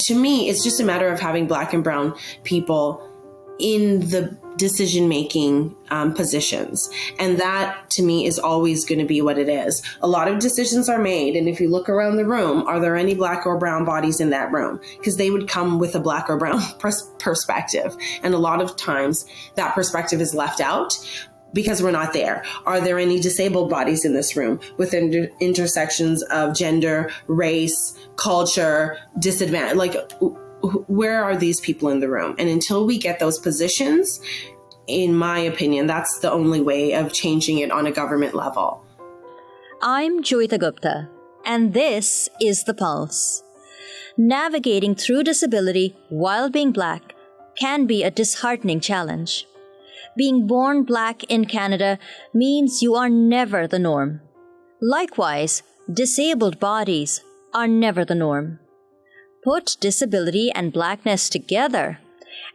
to me, it's just a matter of having Black and brown people in the decision-making positions. And that, to me, is always going to be what it is. A lot of decisions are made. And if you look around the room, are there any Black or brown bodies in that room? Because they would come with a Black or brown perspective. And a lot of times that perspective is left out because we're not there. Are there any disabled bodies in this room with intersections of gender, race, culture, disadvantage? Like, where are these people in the room? And until we get those positions, in my opinion, that's the only way of changing it on a government level. I'm Joeita Gupta, and this is The Pulse. Navigating through disability while being Black can be a disheartening challenge. Being born Black in Canada means you are never the norm. Likewise, disabled bodies are never the norm. Put disability and Blackness together,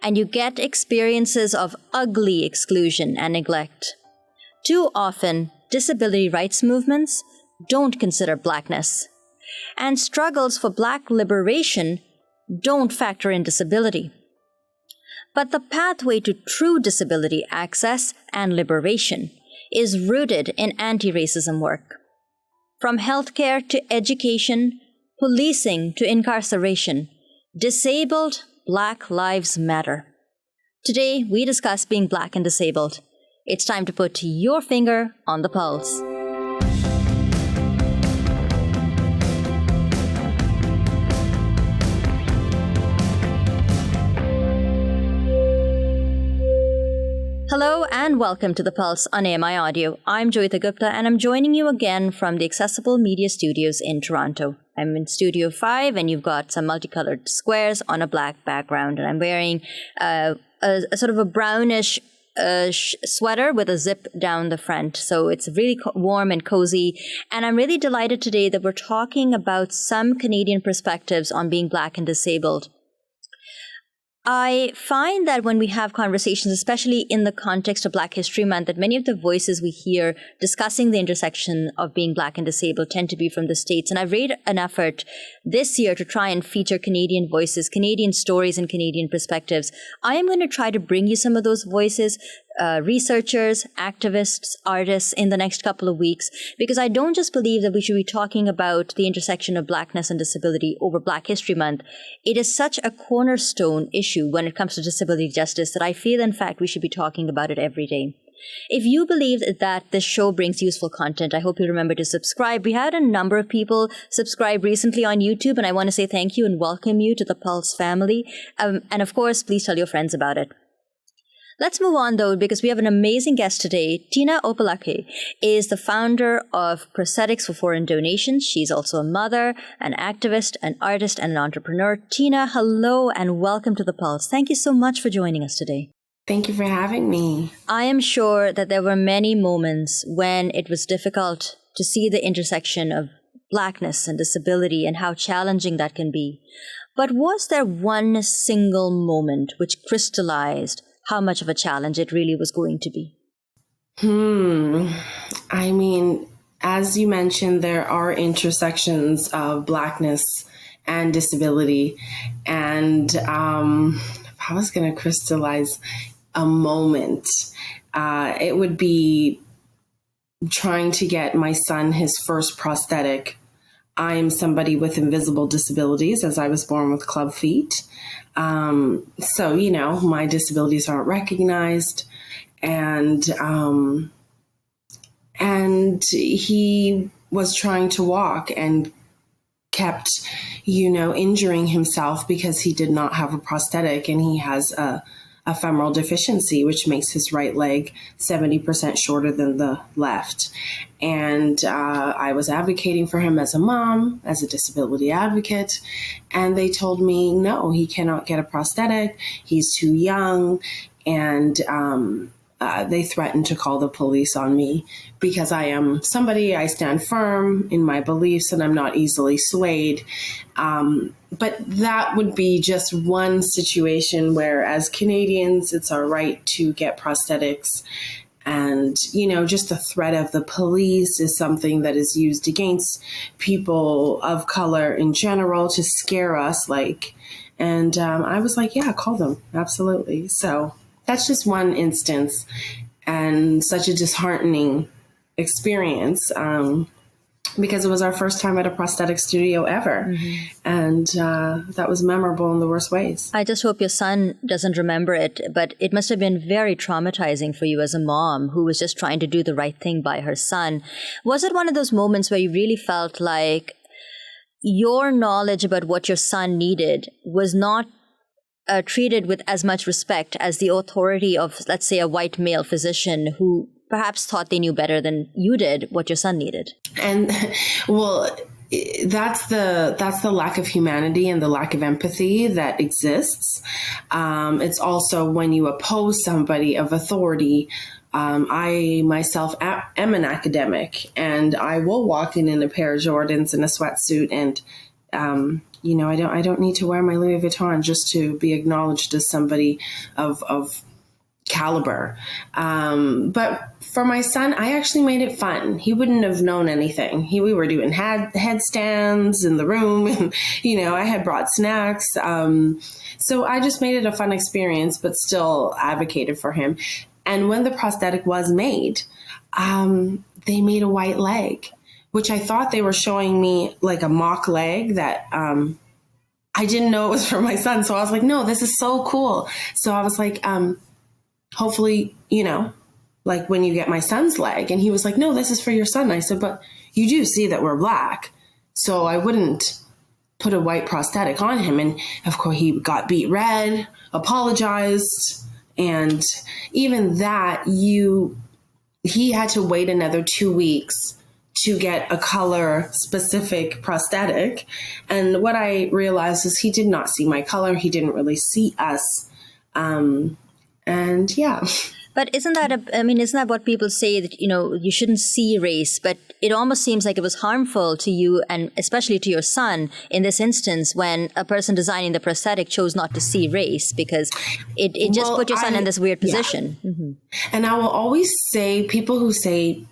and you get experiences of ugly exclusion and neglect. Too often, disability rights movements don't consider Blackness, and struggles for Black liberation don't factor in disability. But the pathway to true disability access and liberation is rooted in anti-racism work. From healthcare to education, policing to incarceration, disabled Black lives matter. Today, we discuss being Black and disabled. It's time to put your finger on the pulse. Hello and welcome to The Pulse on AMI Audio. I'm Joeita Gupta and I'm joining you again from the Accessible Media Studios in Toronto. I'm in Studio 5 and you've got some multicolored squares on a black background, and I'm wearing a sort of a brownish sweater with a zip down the front. So it's really warm and cozy. And I'm really delighted today that we're talking about some Canadian perspectives on being Black and disabled. I find that when we have conversations, especially in the context of Black History Month, that many of the voices we hear discussing the intersection of being Black and disabled tend to be from the States. And I've made an effort this year to try and feature Canadian voices, Canadian stories, and Canadian perspectives. I am going to try to bring you some of those voices, researchers, activists, artists in the next couple of weeks, because I don't just believe that we should be talking about the intersection of Blackness and disability over Black History Month. It is such a cornerstone issue when it comes to disability justice that I feel, in fact, we should be talking about it every day. If you believe that this show brings useful content, I hope you'll remember to subscribe. We had a number of people subscribe recently on YouTube, and I want to say thank you and welcome you to the Pulse family. And of course, please tell your friends about it. Let's move on, though, because we have an amazing guest today. Tina Opalake is the founder of Prosthetics for Foreign Donations. She's also a mother, an activist, an artist, and an entrepreneur. Tina, hello and welcome to The Pulse. Thank you so much for joining us today. Thank you for having me. I am sure that there were many moments when it was difficult to see the intersection of Blackness and disability and how challenging that can be. But was there one single moment which crystallized how much of a challenge it really was going to be? I mean, as you mentioned, there are intersections of Blackness and disability. And if I was going to crystallize a moment, it would be trying to get my son his first prosthetic. I am somebody with invisible disabilities, as I was born with club feet. So, my disabilities aren't recognized. And he was trying to walk and kept, injuring himself because he did not have a prosthetic, and he has a femoral deficiency, which makes his right leg 70% shorter than the left. And I was advocating for him as a mom, as a disability advocate, and they told me, no, he cannot get a prosthetic. He's too young. And they threatened to call the police on me because I am somebody, I stand firm in my beliefs and I'm not easily swayed. But that would be just one situation where, as Canadians, it's our right to get prosthetics. And, just the threat of the police is something that is used against people of color in general to scare us. And I was like, yeah, call them. Absolutely. So that's just one instance, and such a disheartening experience. Because it was our first time at a prosthetic studio ever. Mm-hmm. And that was memorable in the worst ways. I just hope your son doesn't remember it, but it must have been very traumatizing for you as a mom who was just trying to do the right thing by her son. Was it one of those moments where you really felt like your knowledge about what your son needed was not treated with as much respect as the authority of, let's say, a white male physician who perhaps thought they knew better than you did what your son needed? And well, that's the lack of humanity and the lack of empathy that exists. It's also when you oppose somebody of authority. I myself am an academic, and I will walk in a pair of Jordans and a sweatsuit, and I don't need to wear my Louis Vuitton just to be acknowledged as somebody of caliber. But for my son, I actually made it fun. He wouldn't have known anything. We were doing headstands in the room, and, I had brought snacks. So I just made it a fun experience, but still advocated for him. And when the prosthetic was made, they made a white leg, which I thought they were showing me like a mock leg that, I didn't know it was for my son. So I was like, no, this is so cool. So I was like, hopefully, like when you get my son's leg. And he was like, no, this is for your son. I said, but you do see that we're Black. So I wouldn't put a white prosthetic on him. And of course he got beet red, apologized. And even that, he had to wait another 2 weeks to get a color specific prosthetic. And what I realized is he did not see my color. He didn't really see us. And yeah. But isn't that what people say, that, you shouldn't see race, but it almost seems like it was harmful to you, and especially to your son in this instance, when a person designing the prosthetic chose not to see race, because it just put your son in this weird position. Yeah. Mm-hmm. And I will always say, people who say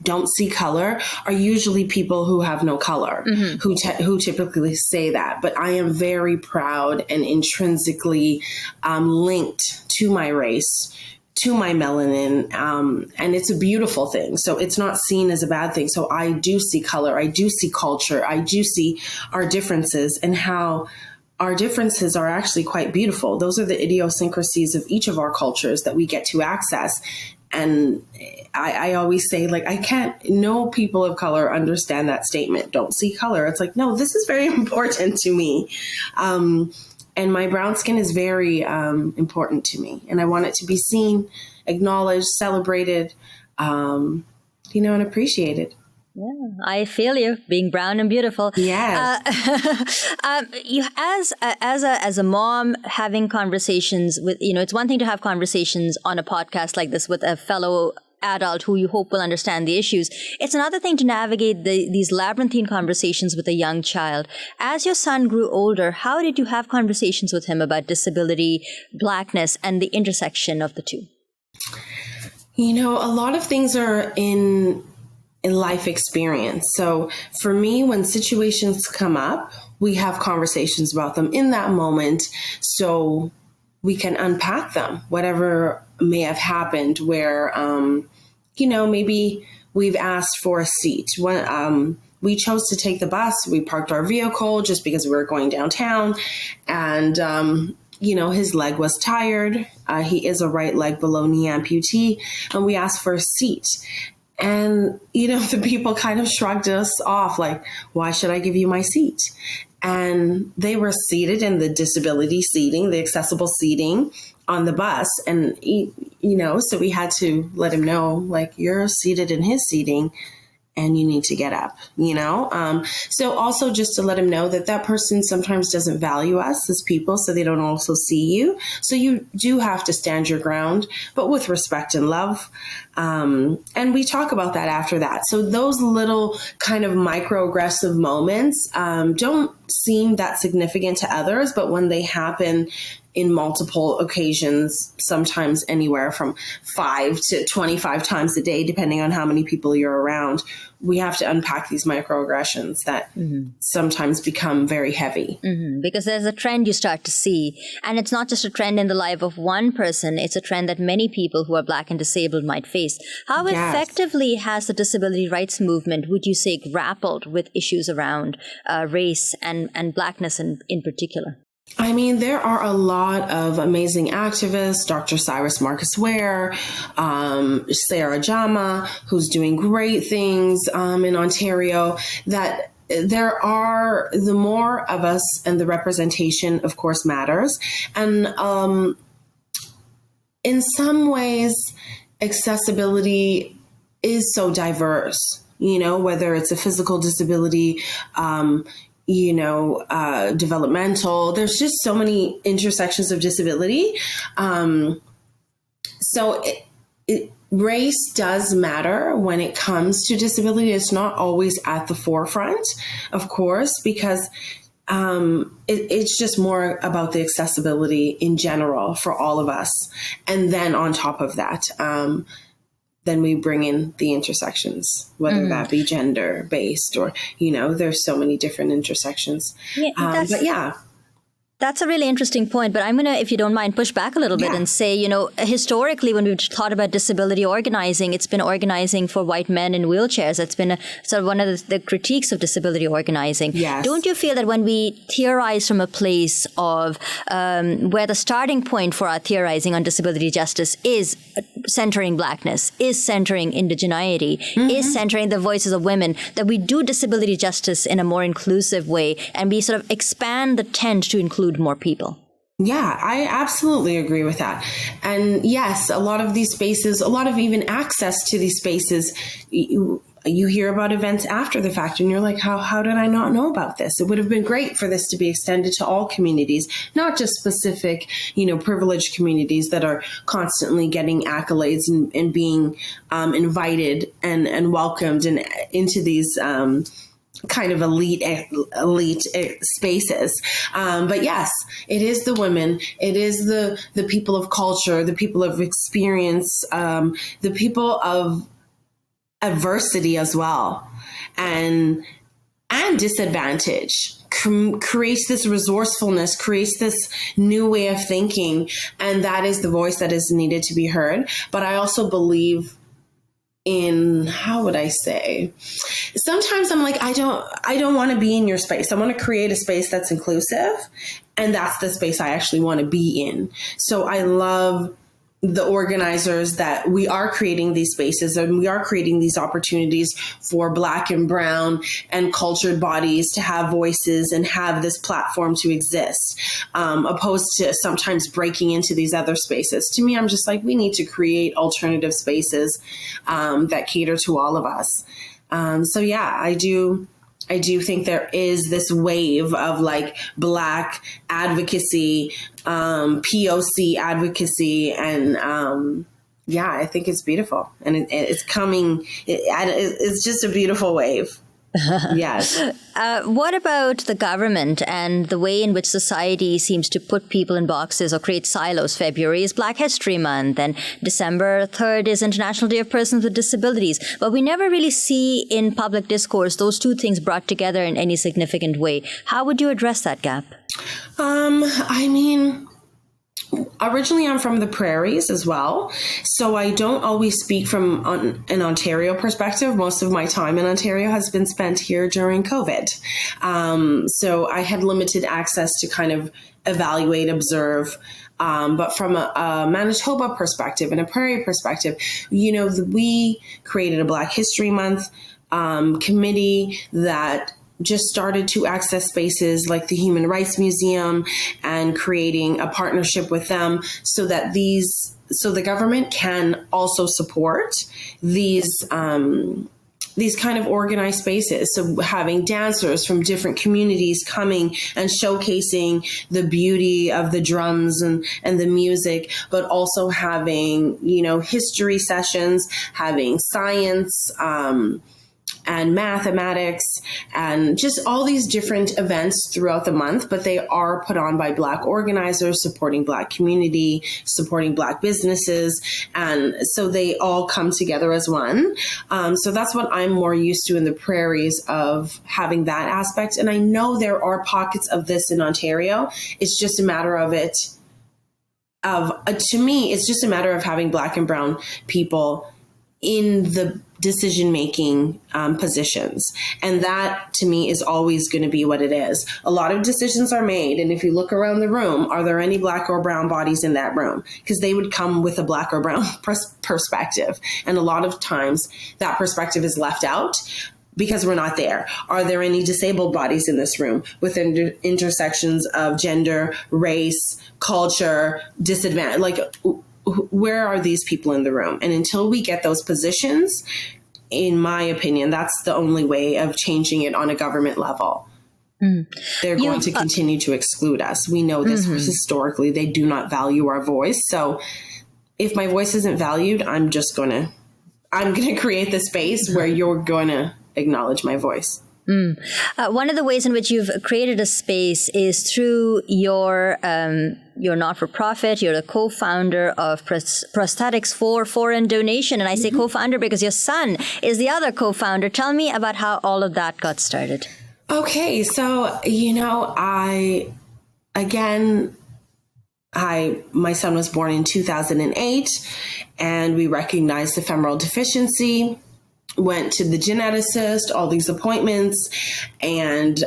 don't see color are usually people who have no color, mm-hmm. who typically say that. But I am very proud and intrinsically linked to my race, to my melanin, and it's a beautiful thing. So it's not seen as a bad thing. So I do see color, I do see culture, I do see our differences, and how our differences are actually quite beautiful. Those are the idiosyncrasies of each of our cultures that we get to access. And I always say, no people of color understand that statement, don't see color. It's like, no, this is very important to me. And my brown skin is very important to me. And I want it to be seen, acknowledged, celebrated, and appreciated. Yeah, I feel you, being brown and beautiful. Yes. You, as a mom, having conversations with, it's one thing to have conversations on a podcast like this with a fellow adult who you hope will understand the issues. It's another thing to navigate these labyrinthine conversations with a young child. As your son grew older, how did you have conversations with him about disability, Blackness, and the intersection of the two? A lot of things are in life experience. So for me, when situations come up, we have conversations about them in that moment, so we can unpack them, whatever may have happened, where, maybe we've asked for a seat. When we chose to take the bus, we parked our vehicle just because we were going downtown, and, his leg was tired. He is a right leg below knee amputee, and we asked for a seat. And, the people kind of shrugged us off, like, why should I give you my seat? And they were seated in the disability seating, the accessible seating on the bus. And, so we had to let him know, like, you're seated in his seating and you need to get up, So also just to let him know that person sometimes doesn't value us as people, so they don't also see you. So you do have to stand your ground, but with respect and love. And we talk about that after that. So those little kind of microaggressive moments don't seem that significant to others, but when they happen in multiple occasions, sometimes anywhere from 5 to 25 times a day, depending on how many people you're around, we have to unpack these microaggressions that sometimes become very heavy. Because there's a trend you start to see. And it's not just a trend in the life of one person, it's a trend that many people who are Black and disabled might face. How effectively has the disability rights movement, would you say, grappled with issues around race and Blackness in particular? I mean, there are a lot of amazing activists, Dr. Cyrus Marcus Ware, Sarah Jama, who's doing great things in Ontario, that there are, the more of us, and the representation, of course, matters. And in some ways, accessibility is so diverse, whether it's a physical disability, developmental. There's just so many intersections of disability. So race does matter when it comes to disability. It's not always at the forefront, of course, because it's just more about the accessibility in general for all of us. And then on top of that, then we bring in the intersections, whether that be gender-based or, there's so many different intersections. That's a really interesting point, but I'm going to, if you don't mind, push back a little bit and say, historically, when we've thought about disability organizing, it's been organizing for white men in wheelchairs. That's been sort of one of the critiques of disability organizing. Yes. Don't you feel that when we theorize from a place of where the starting point for our theorizing on disability justice is centering Blackness, is centering indigeneity, is centering the voices of women, that we do disability justice in a more inclusive way and we sort of expand the tent to include more people? Yeah, I absolutely agree with that. And yes, a lot of these spaces, a lot of even access to these spaces, you hear about events after the fact and you're like, how did I not know about this? It would have been great for this to be extended to all communities, not just specific, privileged communities that are constantly getting accolades and being invited and welcomed into these kind of elite spaces. But yes, it is the women, it is the people of culture, the people of experience, the people of adversity as well, and disadvantage creates this resourcefulness, creates this new way of thinking. And that is the voice that is needed to be heard. But I also believe in, how would I say, sometimes I'm like, I don't want to be in your space. I want to create a space that's inclusive, and that's the space I actually want to be in. So I love the organizers that we are creating these spaces and we are creating these opportunities for Black and brown and cultured bodies to have voices and have this platform to exist, opposed to sometimes breaking into these other spaces. To me, I'm just like, we need to create alternative spaces that cater to all of us. So yeah, I do think there is this wave of like Black advocacy, POC advocacy, and I think it's beautiful, and it's coming. It's just a beautiful wave. Yes. What about the government and the way in which society seems to put people in boxes or create silos? February is Black History Month and December 3rd is International Day of Persons with Disabilities. But we never really see in public discourse those two things brought together in any significant way. How would you address that gap? Originally, I'm from the prairies as well, so I don't always speak from an Ontario perspective. Most of my time in Ontario has been spent here during COVID. So I had limited access to kind of evaluate, observe. But from a Manitoba perspective and a prairie perspective, we created a Black History Month committee that just started to access spaces like the Human Rights Museum and creating a partnership with them so that the government can also support these these kind of organized spaces. So having dancers from different communities coming and showcasing the beauty of the drums and the music, but also having, history sessions, having science, and mathematics, and just all these different events throughout the month, but they are put on by Black organizers supporting Black community, supporting Black businesses. And so they all come together as one. So that's what I'm more used to in the prairies, of having that aspect. And I know there are pockets of this in Ontario. It's just a matter of to me, it's just a matter of having Black and brown people in the decision-making positions. And that, to me, is always going to be what it is. A lot of decisions are made. And if you look around the room, are there any Black or brown bodies in that room? Because they would come with a Black or brown perspective. And a lot of times that perspective is left out because we're not there. Are there any disabled bodies in this room with intersections of gender, race, culture, disadvantage? Like, where are these people in the room? And until we get those positions, in my opinion, that's the only way of changing it on a government level. They're going to continue to exclude us. We know this historically. They do not value our voice. So if my voice isn't valued, I'm going to create the space where you're going to acknowledge my voice. One of the ways in which you've created a space is through your not-for-profit. You're the co-founder of Prosthetics for Foreign Donation. And I say co-founder because your son is the other co-founder. Tell me about how all of that got started. Okay. So, my son was born in 2008, and we recognized ephemeral deficiency. Went to the geneticist, all these appointments, and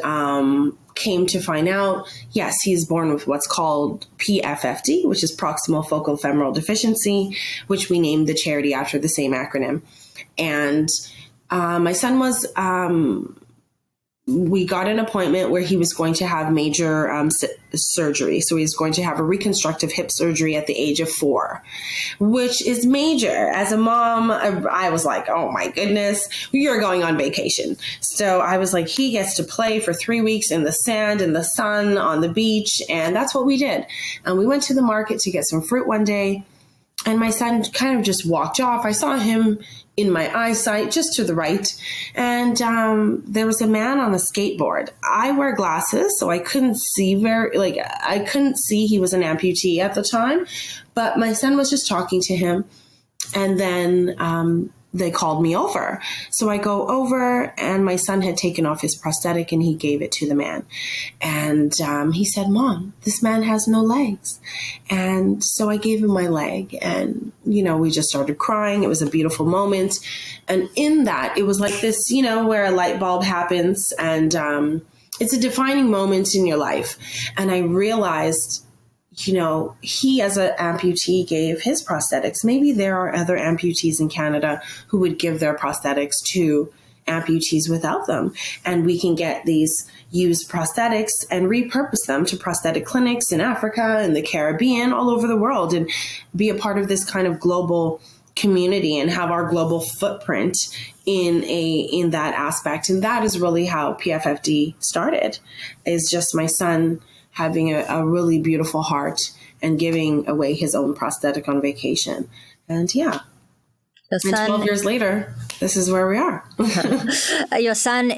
came to find out, yes, he's born with what's called PFFD, which is proximal focal femoral deficiency, which we named the charity after the same acronym. And my son was, we got an appointment where he was going to have major surgery. So he's going to have a reconstructive hip surgery at the age of 4, which is major. As a mom, I was like, oh my goodness, we are going on vacation. So I was like, he gets to play for 3 weeks in the sand, in the sun, on the beach. And that's what we did. And we went to the market to get some fruit one day. And my son kind of just walked off. I saw him in my eyesight, just to the right. And there was a man on a skateboard. I wear glasses, so I couldn't see I couldn't see he was an amputee at the time. But my son was just talking to him. And then they called me over. So I go over, and my son had taken off his prosthetic and he gave it to the man. And he said, "Mom, this man has no legs." And so I gave him my leg, and, we just started crying. It was a beautiful moment. And in that, it was like this, where a light bulb happens, and it's a defining moment in your life. And I realized, he as an amputee gave his prosthetics. Maybe there are other amputees in Canada who would give their prosthetics to amputees without them. And we can get these used prosthetics and repurpose them to prosthetic clinics in Africa and the Caribbean, all over the world, and be a part of this kind of global community and have our global footprint in that aspect. And that is really how PFFD started, is just my son having a really beautiful heart and giving away his own prosthetic on vacation. And yeah. And 12 years later, this is where we are. Your son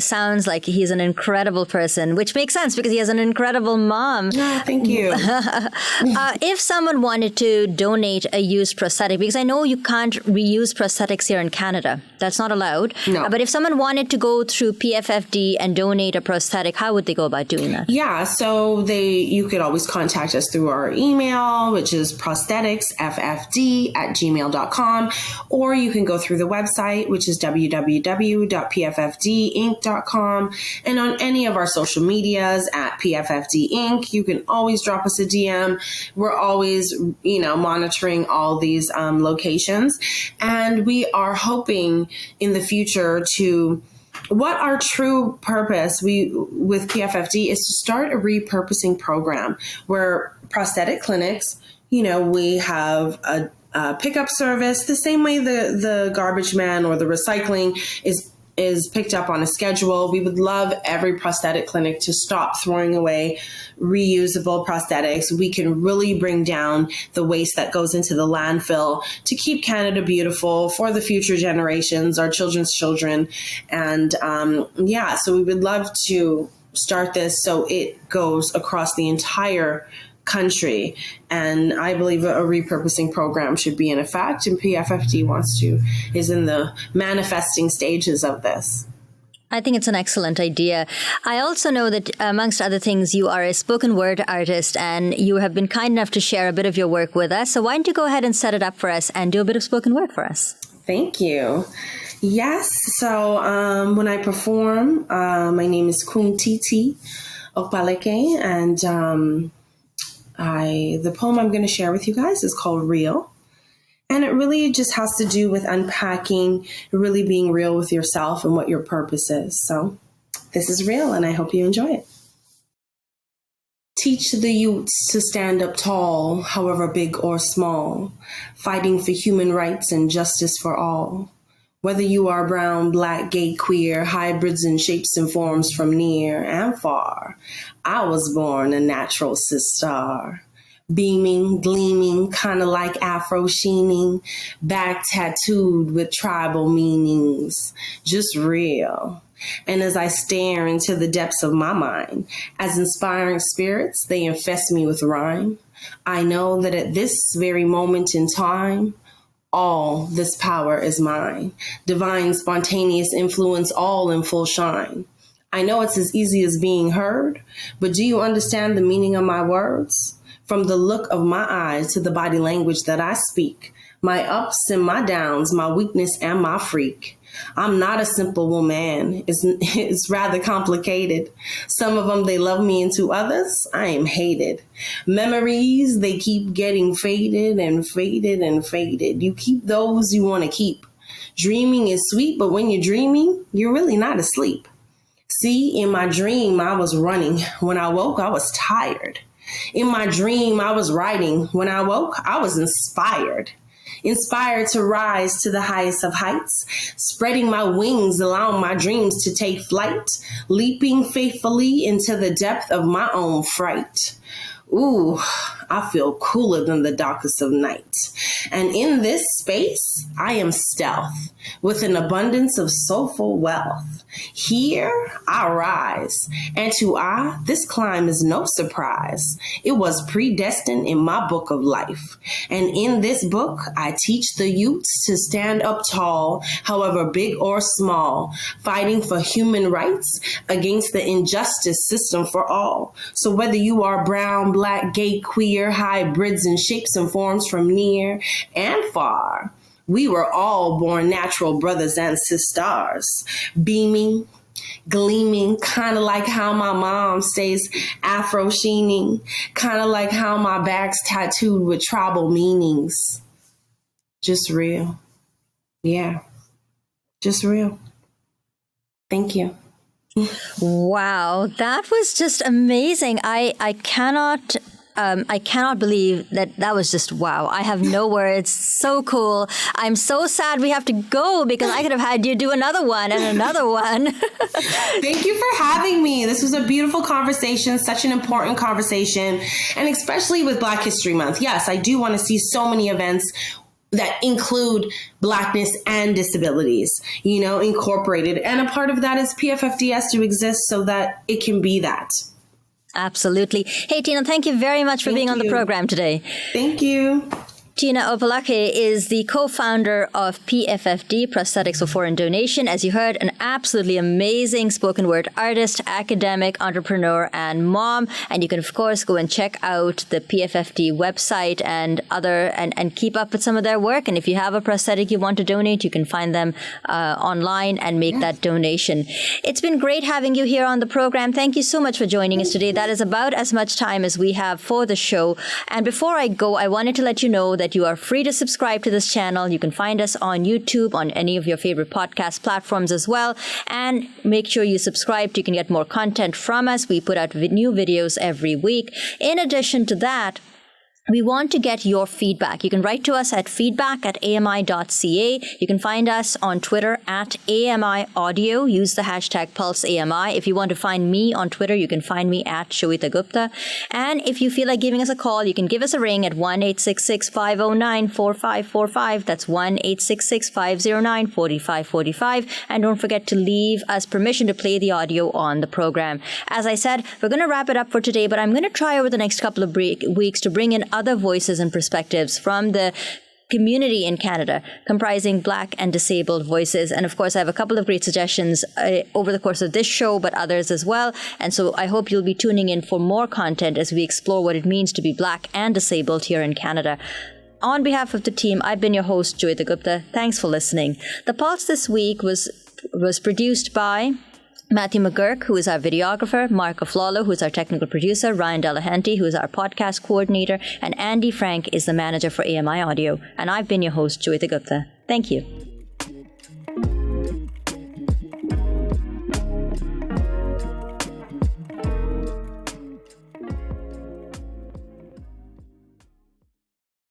sounds like he's an incredible person, which makes sense because he has an incredible mom. Yeah, thank you. If someone wanted to donate a used prosthetic, because I know you can't reuse prosthetics here in Canada, that's not allowed. No. But if someone wanted to go through PFFD and donate a prosthetic, how would they go about doing that? Yeah, so you could always contact us through our email, which is prostheticsffd@gmail.com. Or you can go through the website, which is www.pffdinc.com. And on any of our social medias at PFFD Inc., you can always drop us a DM. We're always, monitoring all these locations. And we are hoping in the future what our true purpose with PFFD is to start a repurposing program where prosthetic clinics, we have pickup service, the same way the garbage man or the recycling is picked up on a schedule. We would love every prosthetic clinic to stop throwing away reusable prosthetics. We can really bring down the waste that goes into the landfill to keep Canada beautiful for the future generations, our children's children. And so we would love to start this so it goes across the entire country. And I believe a repurposing program should be in effect, and PFFD is in the manifesting stages of this. I think it's an excellent idea. I also know that, amongst other things, you are a spoken word artist, and you have been kind enough to share a bit of your work with us. So why don't you go ahead and set it up for us and do a bit of spoken word for us? Thank you. Yes. So when I perform, my name is Kun Titi Okpaleke, and the poem I'm going to share with you guys is called Real. And it really just has to do with unpacking, really being real with yourself and what your purpose is. So this is real, and I hope you enjoy it. Teach the youths to stand up tall, however big or small, fighting for human rights and justice for all. Whether you are brown, black, gay, queer, hybrids in shapes and forms from near and far, I was born a natural sister. Beaming, gleaming, kind of like Afro sheening, back tattooed with tribal meanings, just real. And as I stare into the depths of my mind, as inspiring spirits, they infest me with rhyme. I know that at this very moment in time, all this power is mine. Divine, spontaneous influence, all in full shine. I know it's as easy as being heard, but do you understand the meaning of my words? From the look of my eyes to the body language that I speak, my ups and my downs, my weakness and my freak. I'm not a simple woman. It's rather complicated. Some of them, they love me, and to others, I am hated. Memories, they keep getting faded and faded and faded. You keep those you want to keep. Dreaming is sweet, but when you're dreaming, you're really not asleep. See, in my dream, I was running. When I woke, I was tired. In my dream, I was writing. When I woke, I was inspired. Inspired to rise to the highest of heights, spreading my wings, allowing my dreams to take flight, leaping faithfully into the depth of my own fright. Ooh, I feel cooler than the darkest of night. And in this space, I am stealth with an abundance of soulful wealth. Here I rise, and to I, this climb is no surprise. It was predestined in my book of life. And in this book, I teach the youths to stand up tall, however big or small, fighting for human rights against the injustice system for all. So whether you are brown, black, gay, queer, hybrids in shapes and forms from near and far, we were all born natural brothers and sisters, beaming, gleaming, kind of like how my mom stays Afro sheening, kind of like how my back's tattooed with tribal meanings. Just real. Yeah, just real. Thank you. Wow, that was just amazing. I cannot believe that was just wow. I have no words. So cool. I'm so sad we have to go because I could have had you do another one and another one. Thank you for having me. This was a beautiful conversation, such an important conversation, and especially with Black History Month. Yes, I do want to see so many events that include Blackness and disabilities, incorporated. And a part of that is PFFD has to exist so that it can be that. Absolutely. Hey, Tina, thank you very much for being on the program today. Thank you. Tina Opalake is the co-founder of PFFD, Prosthetics for Foreign Donation. As you heard, an absolutely amazing spoken word artist, academic, entrepreneur, and mom. And you can, of course, go and check out the PFFD website and keep up with some of their work. And if you have a prosthetic you want to donate, you can find them online and make that donation. It's been great having you here on the program. Thank you so much for joining us today. That is about as much time as we have for the show. And before I go, I wanted to let you know that you are free to subscribe to this channel. You can find us on YouTube, on any of your favorite podcast platforms as well. And make sure you subscribe so you can get more content from us. We put out new videos every week. In addition to that, we want to get your feedback. You can write to us at feedback@ami.ca. You can find us on Twitter at AMI Audio. Use the hashtag PulseAMI. If you want to find me on Twitter, you can find me at Joeita Gupta. And if you feel like giving us a call, you can give us a ring at 1-866-509-4545. That's 1-866-509-4545. And don't forget to leave us permission to play the audio on the program. As I said, we're going to wrap it up for today, but I'm going to try over the next couple of weeks to bring in other voices and perspectives from the community in Canada, comprising Black and disabled voices. And of course, I have a couple of great suggestions over the course of this show, but others as well. And so I hope you'll be tuning in for more content as we explore what it means to be Black and disabled here in Canada. On behalf of the team, I've been your host, Joeita Gupta. Thanks for listening. The Pulse this week was produced by Matthew McGurk, who is our videographer, Mark Aflalo, who is our technical producer, Ryan Delahanty, who is our podcast coordinator, and Andy Frank is the manager for AMI Audio. And I've been your host, Joeita Gupta. Thank you.